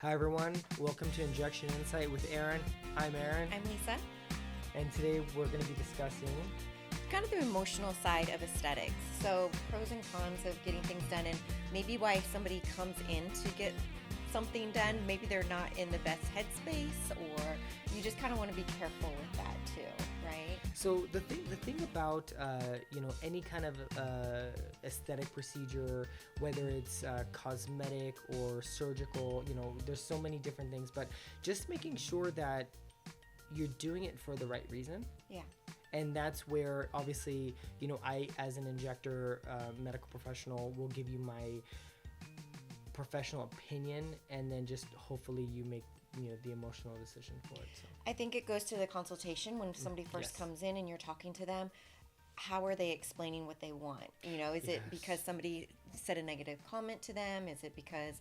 Hi everyone, welcome to Injection Insight with Aaron. I'm Aaron, I'm Lisa. and today we're going to be discussing. Kind of the emotional side of aesthetics. So, pros and cons of getting things done, and maybe why somebody comes in to get something done. Maybe they're not in the best headspace, or you just kind of want to be careful with that too, right? So the thing about any kind of aesthetic procedure, whether it's cosmetic or surgical, there's so many different things, but just making sure that you're doing it for the right reason. Yeah. And that's where, obviously, I, as an injector, medical professional, will give you my professional opinion, and then just hopefully you make the emotional decision for it. So I think it goes to the consultation when somebody first Yes. comes in and you're talking to them. How are they explaining what they want? Is it Yes. because somebody said a negative comment to them? Is it because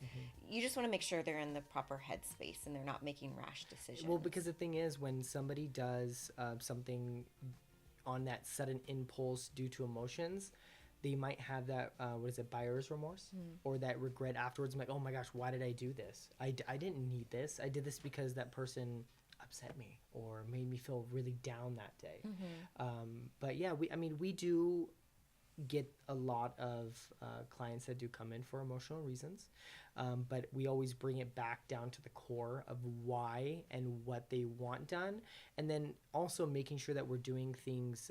you just want to make sure they're in the proper headspace and they're not making rash decisions? Well, because the thing is, when somebody does something on that sudden impulse due to emotions, they might have that buyer's remorse, or that regret afterwards. I'm like, oh my gosh, why did I do this? I didn't need this. I did this because that person upset me or made me feel really down that day. But yeah, we do get a lot of clients that do come in for emotional reasons, but we always bring it back down to the core of why and what they want done, and then also making sure that we're doing things,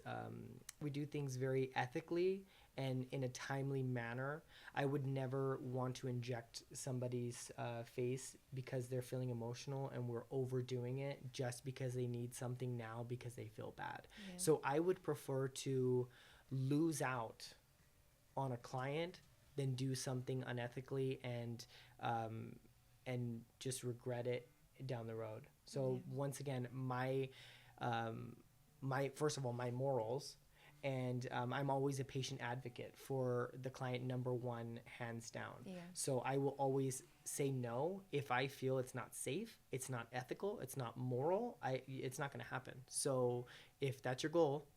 we do things very ethically and in a timely manner. I would never want to inject somebody's face because they're feeling emotional and we're overdoing it just because they need something now because they feel bad. Yeah. So I would prefer to lose out on a client than do something unethically and just regret it down the road. So once again, my first of all, my morals, and I'm always a patient advocate for the client, number one, hands down. Yeah. So I will always say no if I feel it's not safe, it's not ethical, it's not moral. It's not going to happen. So if that's your goal,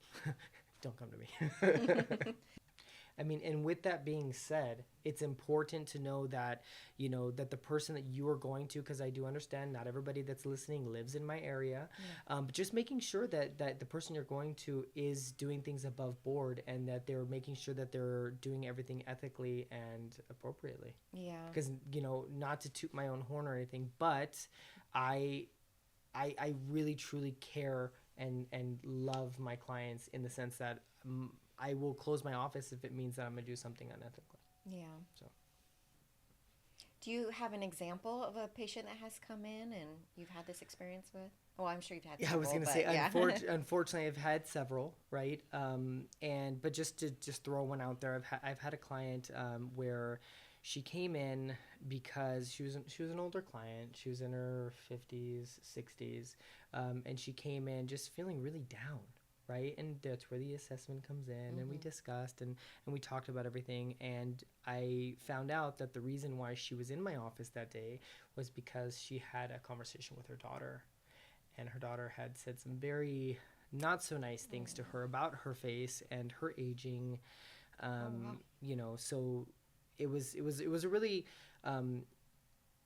don't come to me. And with that being said, it's important to know that, that the person that you are going to, because I do understand not everybody that's listening lives in my area, but just making sure that the person you're going to is doing things above board, and that they're making sure that they're doing everything ethically and appropriately. Yeah. Because, not to toot my own horn or anything, but I really truly care and love my clients, in the sense that I will close my office if it means that I'm going to do something unethically. Yeah. So. Do you have an example of a patient that has come in and you've had this experience with? Well, I'm sure you've had Yeah, several, I was going to but say, yeah. unfortunately, I've had several, right? But just to throw one out there, I've had a client where she came in because she was an older client. She was in her 50s, 60s, and she came in just feeling really down, right? And that's where the assessment comes in, and we discussed and we talked about everything. And I found out that the reason why she was in my office that day was because she had a conversation with her daughter, and her daughter had said some very not so nice things to her about her face and her aging. So it was a really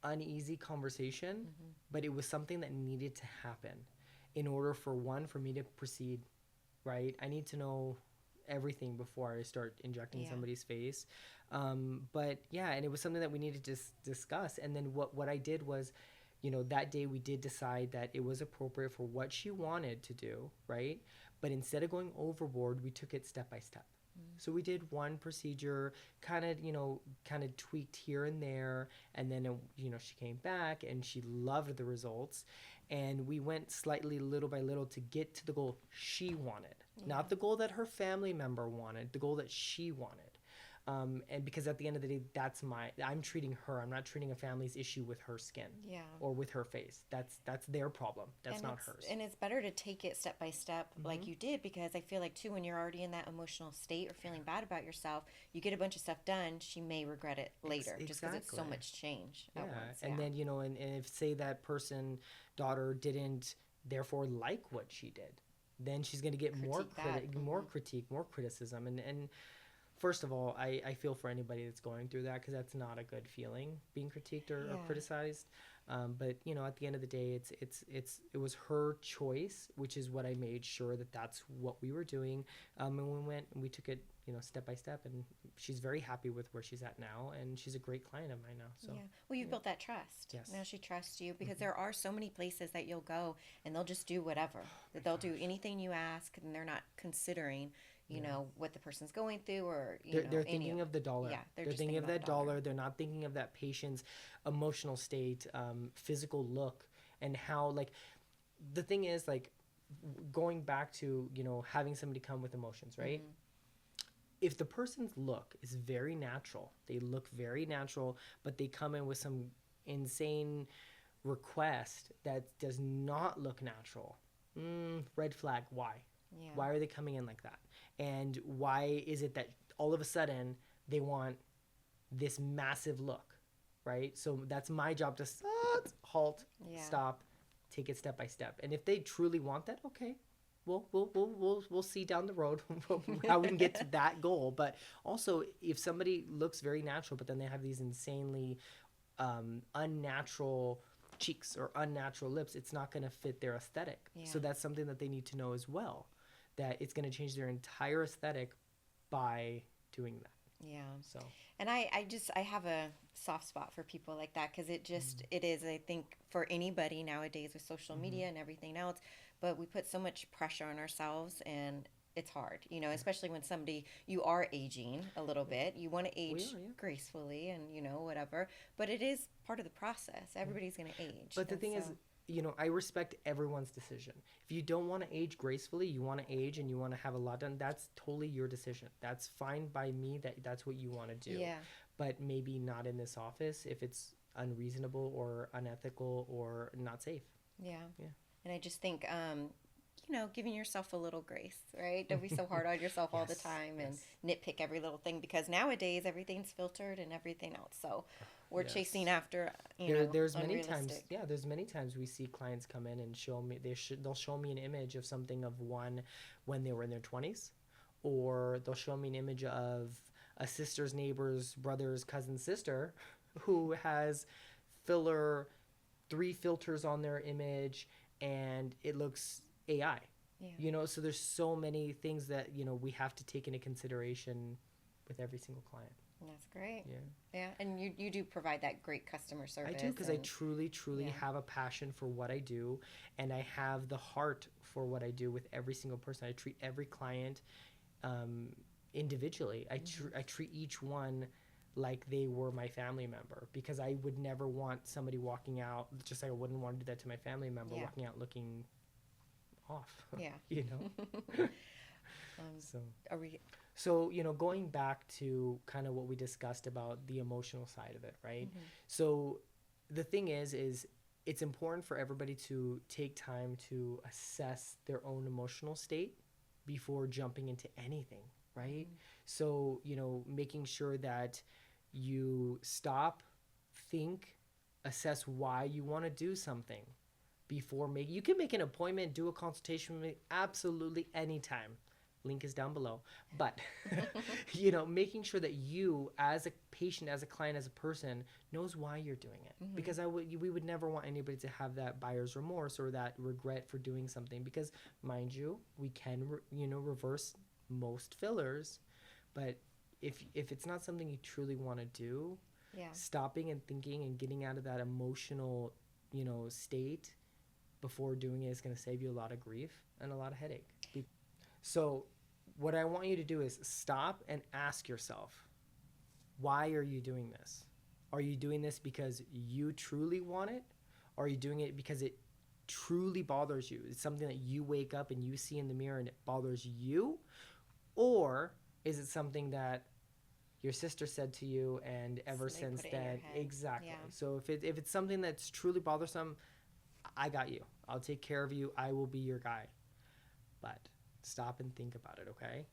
uneasy conversation, but it was something that needed to happen in order for me to proceed. Right, I need to know everything before I start injecting somebody's face. But yeah, and it was something that we needed to discuss. And then what I did was, that day we did decide that it was appropriate for what she wanted to do, right? But instead of going overboard, we took it step by step. So we did one procedure, kind of tweaked here and there, and then she came back and she loved the results, and we went slightly, little by little, to get to the goal she wanted, not the goal that her family member wanted, the goal that she wanted. And because at the end of the day, I'm treating her. I'm not treating a family's issue with her skin, Yeah. or with her face. That's their problem. That's not hers. And it's better to take it step by step, like you did, because I feel like too, when you're already in that emotional state or feeling bad about yourself, you get a bunch of stuff done, she may regret it later, just because it's so Exactly. much change at Yeah, once. and then and if, say, that person, daughter, didn't therefore like what she did, then she's going to get more critique, more criticism, and first of all, I feel for anybody that's going through that, because that's not a good feeling, being critiqued or criticized. But you know, at the end of the day, it was her choice, which is what I made sure that that's what we were doing. And we went and we took it, you know, step by step, and she's very happy with where she's at now, and she's a great client of mine now. So yeah. Well, you built that trust. Yes. Now she trusts you because there are so many places that you'll go and they'll just do whatever. That they'll do anything you ask, and they're not considering, you know, what the person's going through, or they're thinking of the dollar. Yeah, they're just thinking of about that dollar. They're not thinking of that patient's emotional state, physical look, and how, like, the thing is, like, going back to, you know, having somebody come with emotions, right? If the person's look is very natural, they look very natural, but they come in with some insane request that does not look natural, red flag. Why? Yeah. Why are they coming in like that? And why is it that all of a sudden they want this massive look, right? So that's my job to halt, stop, take it step by step. And if they truly want that, okay, we'll see down the road how we can get to that goal. But also, if somebody looks very natural, but then they have these insanely unnatural cheeks or unnatural lips, it's not going to fit their aesthetic. So that's something that they need to know as well, that it's going to change their entire aesthetic by doing that. Yeah. So, and I have a soft spot for people like that, because it is, I think, for anybody nowadays with social media and everything else, but we put so much pressure on ourselves, and it's hard, you know, especially when you are aging a little bit. You want to age gracefully and, you know, whatever, but it is part of the process. Everybody's going to age. But the thing is, you know, I respect everyone's decision. If you don't want to age gracefully, you want to age and you want to have a lot done, that's totally your decision. That's fine by me, that's what you want to do. Yeah. But maybe not in this office if it's unreasonable or unethical or not safe. Yeah. Yeah. And I just think, you know, giving yourself a little grace, right? Don't be so hard on yourself all the time and nitpick every little thing, because nowadays everything's filtered and everything else. So we're chasing after, there's many times we see clients come in and show me, they'll show me an image of something of one when they were in their 20s, or they'll show me an image of a sister's neighbor's brother's cousin's sister who has 3 filters on their image, and it looks AI. Yeah. You know, so there's so many things that, you know, we have to take into consideration with every single client. That's great. Yeah. Yeah, and you do provide that great customer service. I do, because I truly have a passion for what I do, and I have the heart for what I do with every single person. I treat every client individually. I treat each one like they were my family member, because I would never want somebody walking out, just like I wouldn't want to do that to my family member, walking out looking off. Yeah. You know? So, you know, going back to kind of what we discussed about the emotional side of it, right? So the thing is it's important for everybody to take time to assess their own emotional state before jumping into anything, right? So, you know, making sure that you stop, think, assess why you want to do something before you can make an appointment, do a consultation with me absolutely anytime. Link is down below. But, you know, making sure that you as a patient, as a client, as a person knows why you're doing it. Because we would never want anybody to have that buyer's remorse or that regret for doing something, because, mind you, we can, reverse most fillers, but if it's not something you truly want to do, stopping and thinking and getting out of that emotional, state before doing it is going to save you a lot of grief and a lot of headache. So what I want you to do is stop and ask yourself, why are you doing this? Are you doing this because you truly want it? Or are you doing it because it truly bothers you? It's something that you wake up and you see in the mirror and it bothers you? Or is it something that your sister said to you and ever since then? Exactly. Yeah. So if it's something that's truly bothersome, I got you. I'll take care of you. I will be your guy. But stop and think about it, okay?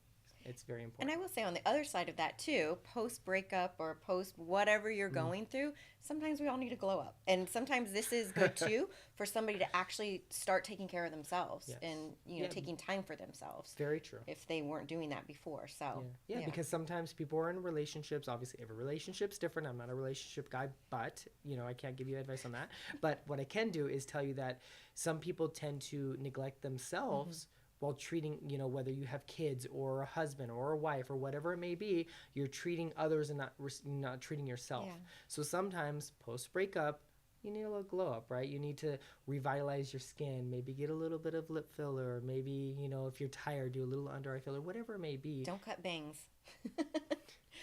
It's very And important. I will say on the other side of that too, post breakup or post whatever you're going through, sometimes we all need to glow up. And sometimes this is good too for somebody to actually start taking care of themselves Yes. and, taking time for themselves Very true. if they weren't doing that before. So, Yeah, because sometimes people are in relationships. Obviously, every relationship's different. I'm not a relationship guy, but, I can't give you advice on that. But what I can do is tell you that some people tend to neglect themselves while treating, whether you have kids or a husband or a wife or whatever it may be, you're treating others and not treating yourself. Yeah. So sometimes post breakup, you need a little glow up, right? You need to revitalize your skin, maybe get a little bit of lip filler, maybe, if you're tired, do a little under eye filler, whatever it may be. don't cut bangs.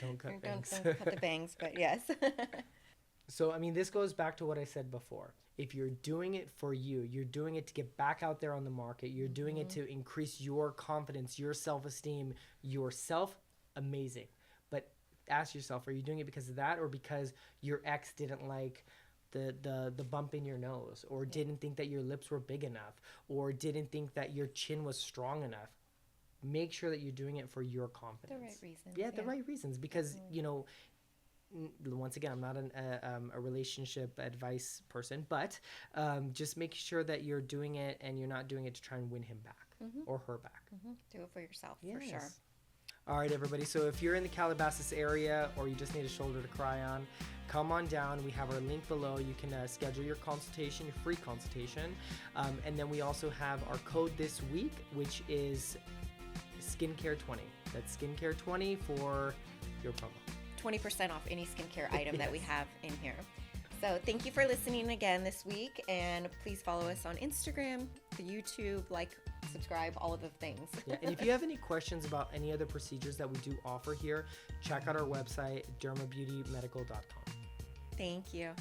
Don't cut bangs. Don't cut the bangs, but yes. So, this goes back to what I said before. If you're doing it for you, you're doing it to get back out there on the market, you're doing it to increase your confidence, your self-esteem, yourself, amazing. But ask yourself, are you doing it because of that or because your ex didn't like the bump in your nose or didn't think that your lips were big enough or didn't think that your chin was strong enough? Make sure that you're doing it for your confidence. The right reasons. Yeah, the right reasons because, once again, I'm not a relationship advice person, but just make sure that you're doing it and you're not doing it to try and win him back or her back. Do it for yourself, Yes. for sure. All right, everybody. So if you're in the Calabasas area or you just need a shoulder to cry on, come on down. We have our link below. You can schedule your consultation, your free consultation. And then we also have our code this week, which is Skincare20. That's Skincare20 for your promo. 20% off any skincare item that we have in here. So thank you for listening again this week, and please follow us on Instagram, the YouTube, subscribe, all of the things. Yeah, and if you have any questions about any other procedures that we do offer here, check out our website, dermabeautymedical.com. Thank you.